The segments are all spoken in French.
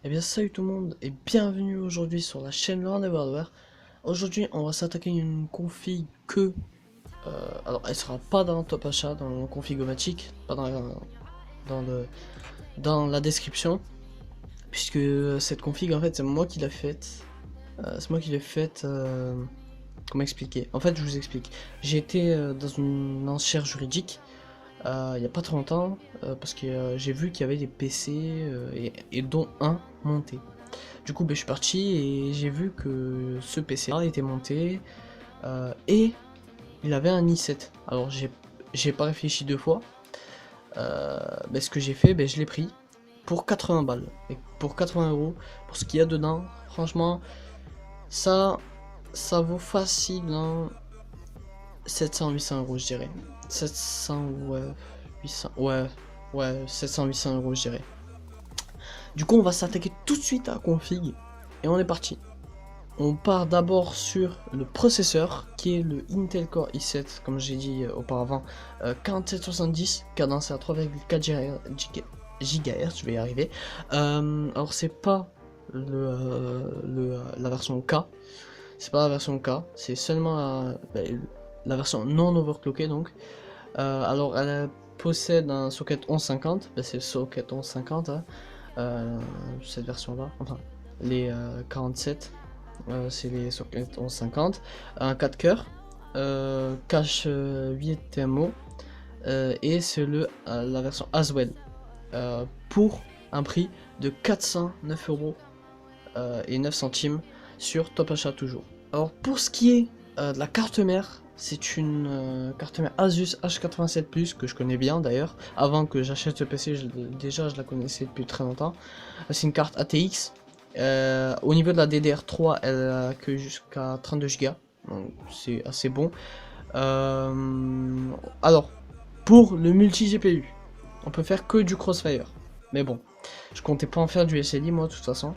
Eh bien salut tout le monde et bienvenue aujourd'hui sur la chaîne Learn Hardware. Aujourd'hui on va s'attaquer à une config que... alors elle sera pas dans Top Achat, dans le config-o-matic, pas dans la description. Puisque cette config en fait c'est moi qui l'ai faite. C'est moi qui l'ai faite... comment expliquer? En fait je vous explique. J'ai été dans une enchère juridique il n'y a pas trop longtemps parce que j'ai vu qu'il y avait des PC et dont un monté. Du coup, je suis parti et j'ai vu que ce PC-là était monté et il avait un i7. Alors, j'ai pas réfléchi deux fois. Ce que j'ai fait, je l'ai pris pour 80 balles. Et pour 80 euros, pour ce qu'il y a dedans, franchement, ça, ça vaut facile hein, 700-800 euros, je dirais. 700, ouais, 800, ouais, 700-800 euros, je dirais. Du coup, on va s'attaquer tout de suite à la config et on est parti. On part d'abord sur le processeur qui est le Intel Core i7, comme j'ai dit auparavant, 4770, cadencé à 3,4 GHz, je vais y arriver. Alors c'est pas la version K, c'est pas la version K, c'est seulement la version non overclockée donc. Alors elle possède un socket 1150, c'est le socket 1150, hein, cette version là, enfin les 47. C'est les sockets 1150, un 4 coeurs, cache 8 TMO et c'est la version Aswell pour un prix de 409 euros et 9 centimes sur Top Achat toujours. Alors pour ce qui est de la carte mère, c'est une carte mère Asus H87 Plus que je connais bien d'ailleurs. Avant que j'achète ce PC, déjà je la connaissais depuis très longtemps. C'est une carte ATX. Au niveau de la DDR3, elle a que jusqu'à 32 Go, donc c'est assez bon. Alors, pour le multi-GPU, on peut faire que du Crossfire. Mais bon, je comptais pas en faire du SLI moi de toute façon.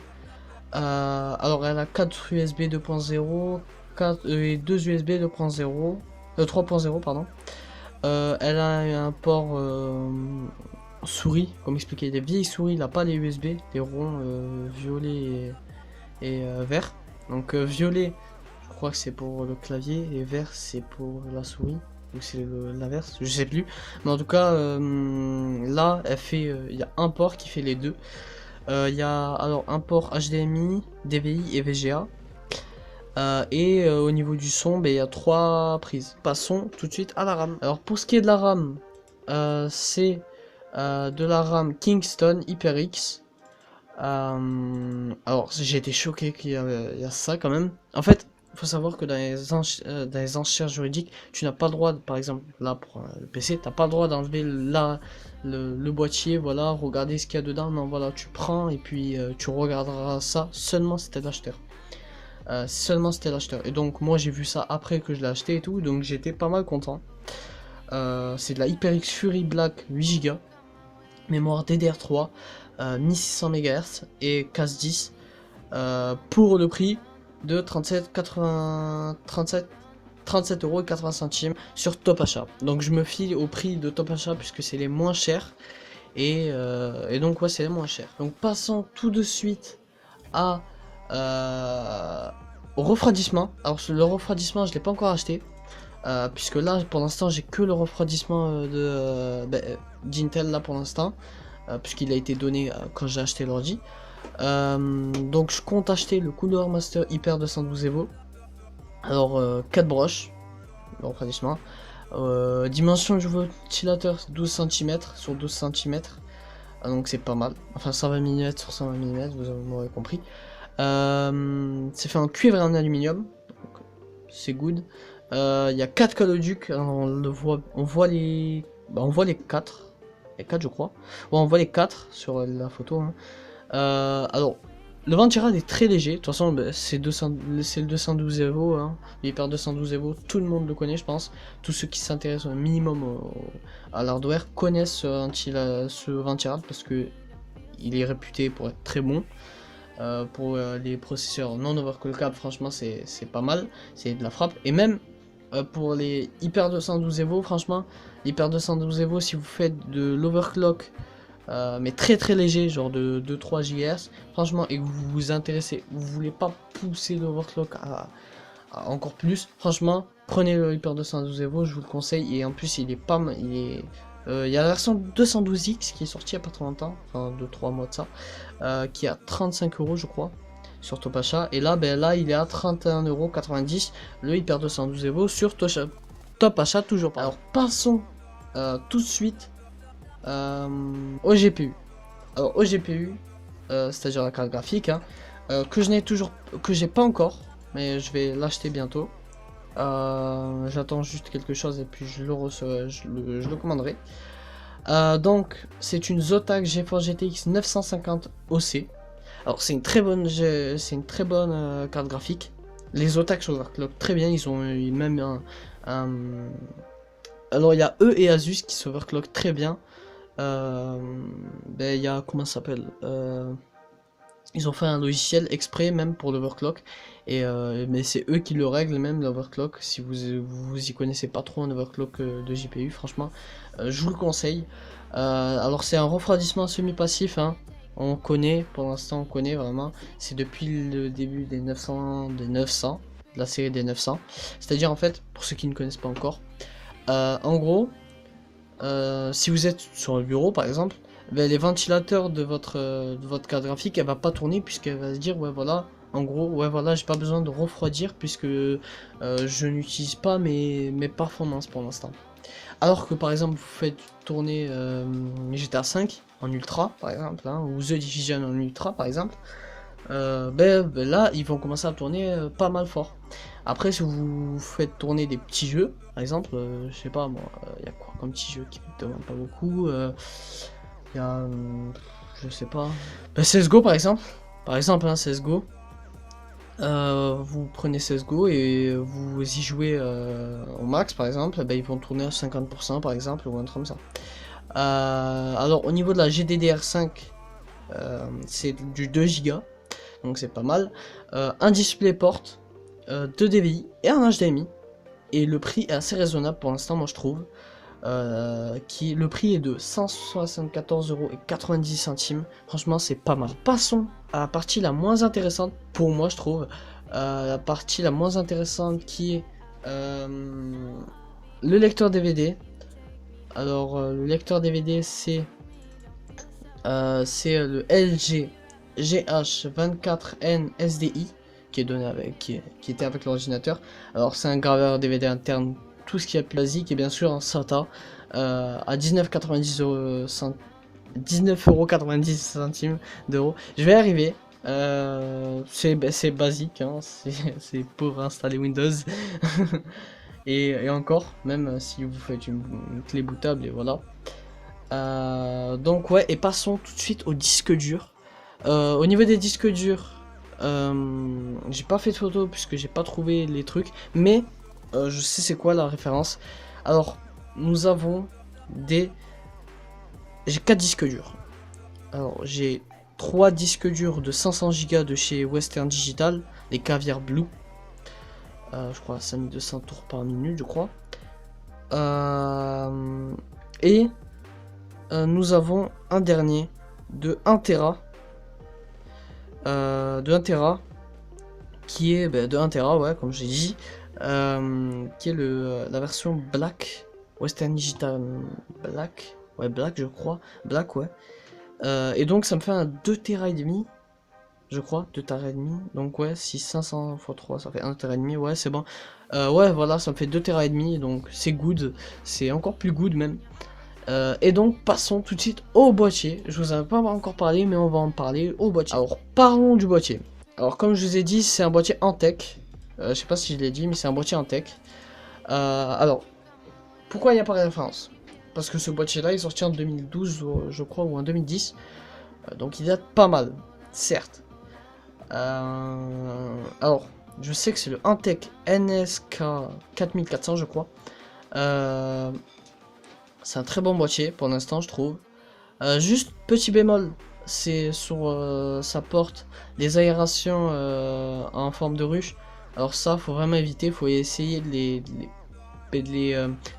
Alors, elle a 4 USB 2.0 et 2 USB 2.0, 3.0 pardon. Elle a un port souris, comme expliqué, des vieilles souris, il n'a pas les USB, des ronds violets et vert. Donc violet, je crois que c'est pour le clavier et vert c'est pour la souris. Donc c'est l'inverse, je sais plus. Mais en tout cas, là, elle fait, il y a un port qui fait les deux. Il y a alors un port HDMI, DVI et VGA. Au niveau du son, il y a trois prises. Passons tout de suite à la RAM. Alors pour ce qui est de la RAM, c'est de la RAM Kingston HyperX. Alors j'ai été choqué qu'il y a ça quand même. En fait, il faut savoir que dans les enchères juridiques, tu n'as pas le droit, par exemple là pour le PC, tu n'as pas le droit d'enlever le boîtier, voilà, regarder ce qu'il y a dedans. Non, voilà, tu prends et puis tu regarderas ça seulement si t'es l'acheteur. Seulement c'était l'acheteur. Et donc moi j'ai vu ça après que je l'ai acheté et tout, donc j'étais pas mal content. C'est de la HyperX Fury Black 8 Go, mémoire DDR3, 1600 MHz et CAS 10 pour le prix de 37 euros et 80 centimes sur Top Achat. Donc je me fie au prix de Top Achat puisque c'est les moins chers et donc ouais c'est les moins chers. Donc passons tout de suite à au refroidissement. Alors le refroidissement je l'ai pas encore acheté puisque là pour l'instant j'ai que le refroidissement d'Intel là pour l'instant puisqu'il a été donné quand j'ai acheté l'ordi. Donc je compte acheter le Cooler Master Hyper 212 Evo. Alors 4 broches, le refroidissement. Dimension du ventilateur 12 cm sur 12 cm. Donc c'est pas mal. Enfin 120 mm sur 120 mm, vous m'aurez compris. C'est fait en cuivre et en aluminium, c'est good. Il y a 4 caloducs, on voit les 4, je crois. Ouais, on voit les 4 sur la photo. Hein. Alors, le ventirad est très léger, de toute façon c'est le 212 Evo, hein. L'Hyper 212 Evo, tout le monde le connaît je pense. Tous ceux qui s'intéressent au minimum à l'hardware connaissent ce ventirad parce que il est réputé pour être très bon. Pour les processeurs non overclockables, franchement c'est pas mal, c'est de la frappe. Et même pour les Hyper 212 Evo, franchement, l'Hyper 212 Evo, si vous faites de l'overclock mais très léger, genre de 2-3 GHz. Franchement, et que vous vous intéressez, vous voulez pas pousser l'overclock à encore plus, franchement, prenez le Hyper 212 Evo, je vous le conseille. Et en plus, il est pas mal, il y a la version 212X qui est sortie il y a pas trop longtemps, enfin 2-3 mois de ça, qui est à 35 € je crois, sur Top Achat. Et là, là il est à 31,90 €, le Hyper 212 Evo sur Top Achat toujours pas. Alors passons tout de suite au GPU. Alors au GPU, c'est-à-dire la carte graphique, hein, que j'ai pas encore, mais je vais l'acheter bientôt. J'attends juste quelque chose et puis je le commanderai. Donc c'est une Zotac GeForce GTX 950 OC. Alors c'est une très bonne carte graphique. Les Zotac s'overclock très bien, ils ont même alors il y a eux et Asus qui s'overclock très bien. Il y a, comment ça s'appelle, ils ont fait un logiciel exprès même pour l'overclock, et mais c'est eux qui le règlent même l'overclock. Si vous y connaissez pas trop en overclock de GPU, franchement, je vous le conseille. Alors c'est un refroidissement semi-passif, hein. On connaît, pour l'instant on connaît vraiment, c'est depuis le début des 900, de la série des 900. C'est-à-dire en fait, pour ceux qui ne connaissent pas encore, en gros, si vous êtes sur le bureau par exemple, les ventilateurs de votre carte graphique, elle va pas tourner puisqu'elle va se dire ouais voilà, en gros ouais voilà, j'ai pas besoin de refroidir puisque je n'utilise pas mes performances pour l'instant. Alors que par exemple vous faites tourner GTA 5 en ultra par exemple, hein, ou The Division en ultra par exemple, là ils vont commencer à tourner pas mal fort. Après si vous faites tourner des petits jeux par exemple, je sais pas moi, il y a quoi comme petit jeu qui ne demande pas beaucoup, il y a, je sais pas, CSGO par exemple, hein, CSGO, vous prenez CSGO et vous y jouez au max par exemple, ils vont tourner à 50% par exemple, ou un truc comme ça. Alors au niveau de la GDDR5, c'est du 2 Go, donc c'est pas mal, un DisplayPort, 2 DVI et un HDMI, et le prix est assez raisonnable pour l'instant, moi je trouve. Le prix est de 174,90 €. Franchement c'est pas mal. Passons à la partie la moins intéressante pour moi je trouve, la partie la moins intéressante qui est le lecteur DVD. Alors le lecteur DVD c'est le LG GH24N SDI qui est donné avec qui était avec l'ordinateur. Alors c'est un graveur DVD interne, tout ce qui est plus basique, et bien sûr un SATA à 19,90 €. Je vais y arriver. C'est basique, hein, c'est pour installer Windows. et encore, même si vous faites une clé bootable, et voilà. Donc ouais, et passons tout de suite au disque dur. Au niveau des disques durs, j'ai pas fait de photo puisque j'ai pas trouvé les trucs, mais je sais c'est quoi la référence. Alors nous avons j'ai 4 disques durs. Alors j'ai 3 disques durs de 500 Go de chez Western Digital, les Caviar Blue, je crois 5200 tours par minute je crois, et nous avons un dernier de 1 Tera, qui est de 1 Tera, ouais, comme j'ai dit, qui est la version Black, Western Digital Black, ouais, Black je crois, Black, ouais, et donc ça me fait un 2 Tera et demi, je crois, 2 Tera et demi, donc ouais, si 500 x 3 ça fait 1 Tera et demi, ouais c'est bon, ouais voilà, ça me fait 2 Tera et demi, donc c'est good, c'est encore plus good même. Et donc passons tout de suite au boîtier. Je vous en ai pas encore parlé, mais on va en parler au boîtier. Alors parlons du boîtier. Alors comme je vous ai dit, c'est un boîtier Antec. Je sais pas si je l'ai dit, mais c'est un boîtier Antec. Alors pourquoi il n'y a pas de référence? Parce que ce boîtier là est sorti en 2012 je crois, ou en 2010, donc il date pas mal, certes. Alors je sais que c'est le Antec NSK 4400 je crois. C'est un très bon boîtier pour l'instant je trouve. Juste petit bémol, c'est sur sa porte les aérations en forme de ruche. Alors ça faut vraiment éviter, faut essayer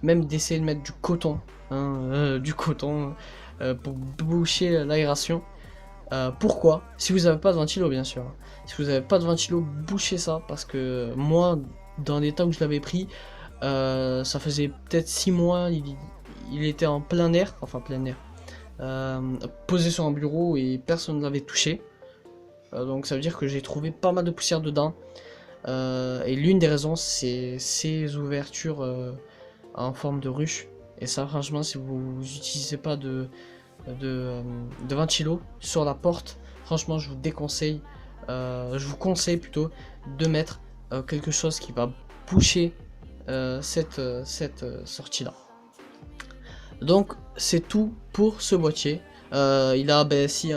même d'essayer de mettre du coton, hein, du coton, pour boucher l'aération. Pourquoi? Si vous n'avez pas de ventilo, bien sûr. Si vous n'avez pas de ventilo, bouchez ça, parce que moi, dans l'état où je l'avais pris, ça faisait peut-être 6 mois, il était en plein air, enfin plein air, posé sur un bureau et personne ne l'avait touché. Donc ça veut dire que j'ai trouvé pas mal de poussière dedans. Et l'une des raisons, c'est ces ouvertures en forme de ruche. Et ça, franchement, si vous n'utilisez pas de ventilo sur la porte, franchement, je vous déconseille, je vous conseille plutôt de mettre quelque chose qui va boucher cette sortie-là. Donc, c'est tout pour ce boîtier. Il a ici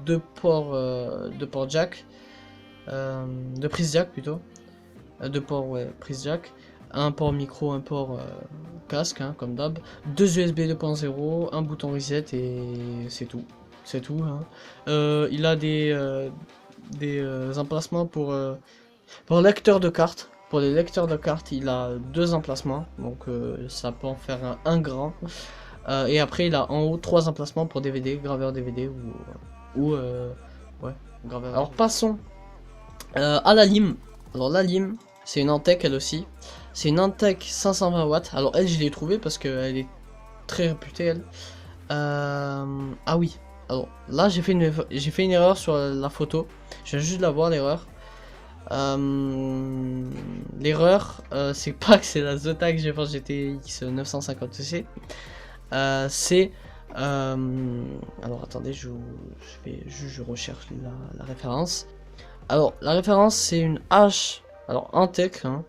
deux ports jack, deux prises jack plutôt, deux ports prise jack, un port micro, un port casque, hein, comme d'hab, deux USB 2.0, un bouton reset et c'est tout. C'est tout. Hein. Il a des emplacements pour lecteur de cartes. Pour les lecteurs de cartes, il a deux emplacements, donc ça peut en faire un grand. Et après, il a en haut 3 emplacements pour DVD, graveur DVD ou ouais, graveur. Alors passons à la lime. Alors la lime, c'est une Antec elle aussi. C'est une Antec 520 watts. Alors elle, je l'ai trouvée parce qu'elle est très réputée elle. Ah oui. Alors là, j'ai fait une erreur sur la photo. Je viens juste de la voir l'erreur. L'erreur, c'est pas que c'est la Zotac GeForce GTX 950C. C'est alors attendez, je recherche la référence. Alors la référence c'est une Antec, hein,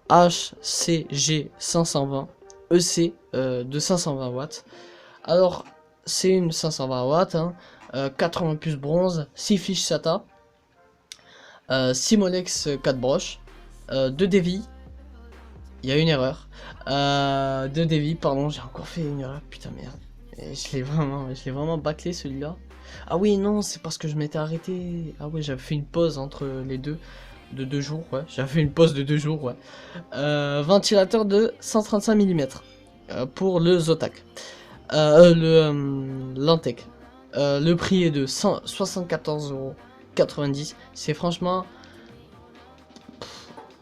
HCG 520 EC de 520 watts. Alors c'est une 520 watts, hein, 80 puces bronze, 6 fiches SATA, 6 Molex 4 broches, 2 DVI. Il y a une erreur. 2 DVI, pardon, j'ai encore fait une erreur. Putain, merde. Et je l'ai vraiment bâclé celui-là. Ah oui, non, c'est parce que je m'étais arrêté. Ah ouais, j'avais fait une pause entre les deux. De 2 jours, ouais. J'avais fait une pause de 2 jours, ouais. Ventilateur de 135 mm. Pour le Zotac. L'Antec. Le prix est de 174,90 €. C'est franchement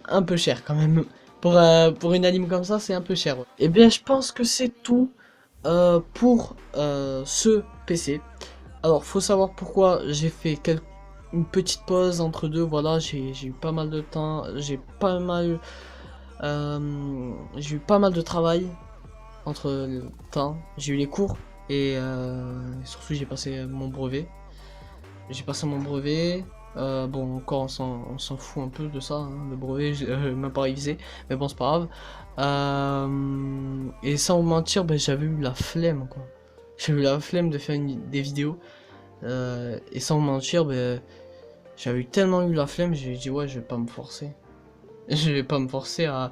un peu cher quand même. Pour une anime comme ça, c'est un peu cher. Et bien, je pense que c'est tout pour ce PC. Alors, faut savoir pourquoi j'ai fait une petite pause entre deux. Voilà, j'ai eu pas mal de temps. J'ai eu pas mal de travail entre le temps. J'ai eu les cours et surtout j'ai passé mon brevet. Bon, encore on s'en fout un peu de ça, hein, le brevet, même pas révisé, mais bon, c'est pas grave. Et sans vous mentir, ben, j'avais eu la flemme, quoi. J'avais eu la flemme de faire des vidéos. Et sans vous mentir, ben, j'avais tellement eu la flemme, j'ai dit, ouais, je vais pas me forcer. Je vais pas me forcer à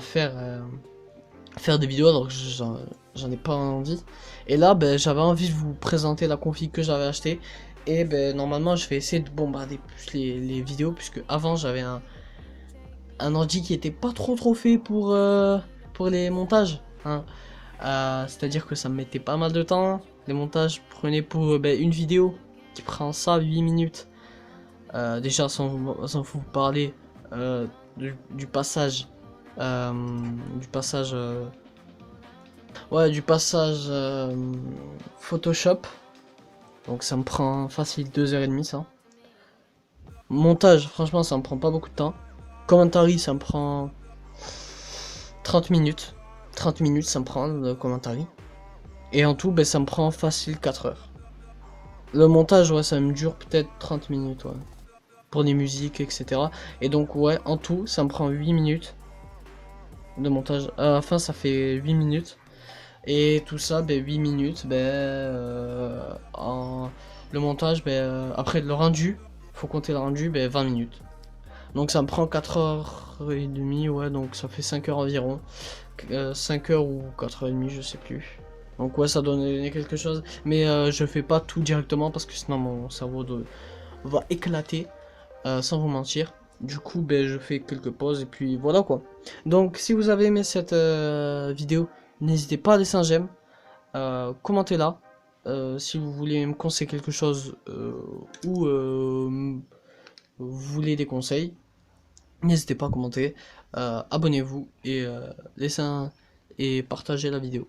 faire des vidéos alors que j'en ai pas envie. Et là, ben, j'avais envie de vous présenter la config que j'avais acheté. Et ben normalement je vais essayer de bombarder plus les vidéos, puisque avant j'avais un ordi qui était pas trop fait pour les montages, hein. C'est à dire que ça me mettait pas mal de temps. Les montages prenaient pour une vidéo qui prend ça 8 minutes, déjà sans vous parler du passage Photoshop. Donc ça me prend facile 2h30 ça. Montage, franchement ça me prend pas beaucoup de temps. Commentary, ça me prend 30 minutes. 30 minutes ça me prend le commentary. Et en tout, ben, ça me prend facile 4 heures. Le montage, ouais, ça me dure peut-être 30 minutes, ouais. Pour les musiques, etc. Et donc, ouais, en tout, ça me prend 8 minutes de montage. À la fin, ça fait 8 minutes. Et tout ça, ben, 8 minutes, le montage, après le rendu, faut compter le rendu, 20 minutes. Donc ça me prend 4h30, ouais, donc ça fait 5 heures environ. 5 heures ou 4h30, je sais plus. Donc ouais, ça donne quelque chose. Mais je fais pas tout directement parce que sinon mon cerveau va éclater, sans vous mentir. Du coup, je fais quelques pauses et puis voilà quoi. Donc si vous avez aimé cette vidéo, n'hésitez pas à laisser un j'aime, commentez-la Si vous voulez me conseiller quelque chose ou vous voulez des conseils, n'hésitez pas à commenter, abonnez-vous et laissez un et partagez la vidéo.